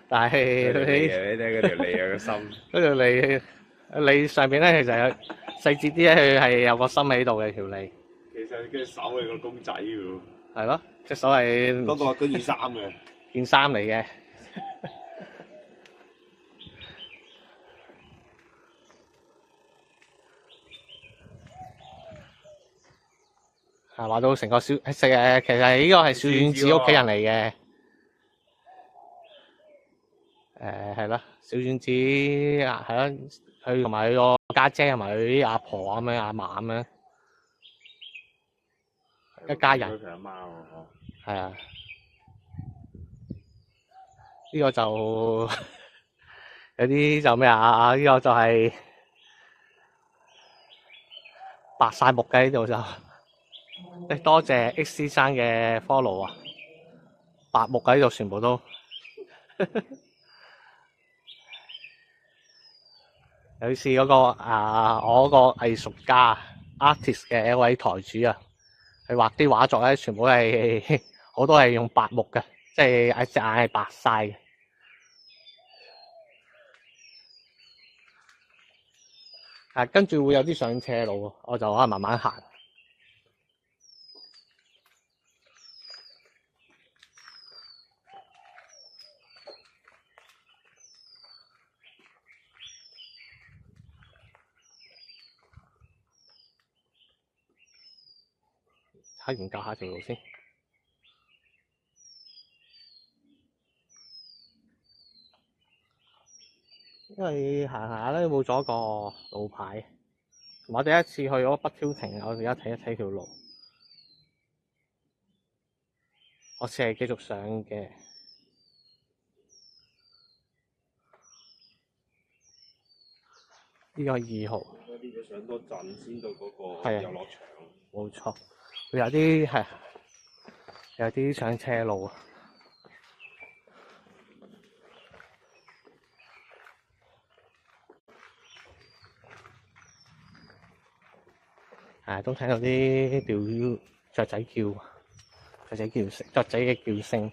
但係你睇嗰條脷有個心，嗰條脷上邊咧，其實有細節啲咧，佢係有個心喺度嘅條脷。其實隻手係個公仔喎。係咯，隻手係嗰件衫嘅。件衫嚟嘅。係話到成個其實呢個係小丸子屋企人嚟嘅。係啦，小丸子係啦，佢同埋佢個家姐同埋佢啲阿婆咁樣、阿嫲咁樣，一家人。佢阿媽喎。係啊，呢個就有啲就咩啊？呢個就係白晒木嘅呢度就，多謝 X 先生嘅 follow 啊！白木喺度全部都。有次嗰個我嗰個藝術家 artist 嘅一位台主啊，佢畫啲畫作咧，全部係好多係用白木嘅，即係隻眼係白晒嘅。跟住會有啲上斜路，我就可能慢慢行。研究下條路先，因為行下咧冇咗個路牌。我第一次去嗰北挑亭，我而家睇一睇條路，我試係繼續上嘅。呢個2號。呢個上多陣先到嗰個遊樂場。冇錯，會有啲有啲上斜路啊。都聽到啲雀仔叫，雀仔嘅叫聲。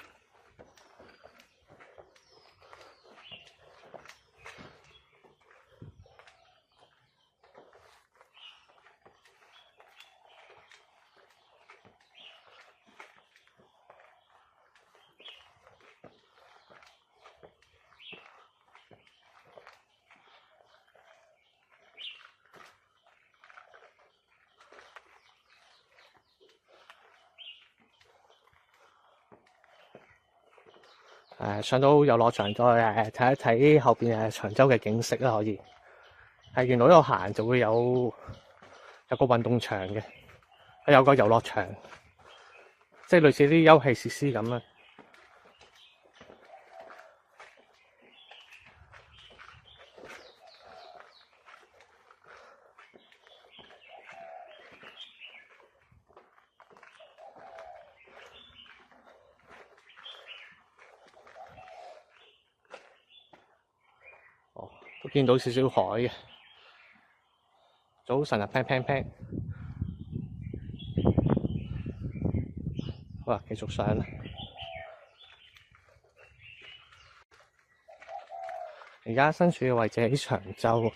上到遊樂場再睇一睇後邊長洲嘅景色啦，可以。沿路一路行就會有個運動場嘅，有個遊樂場，即係類似啲休憩設施咁啦。都見到少少海嘅。早晨啊，砰砰砰！好啦，繼續上啦。而家身處嘅位置喺長洲。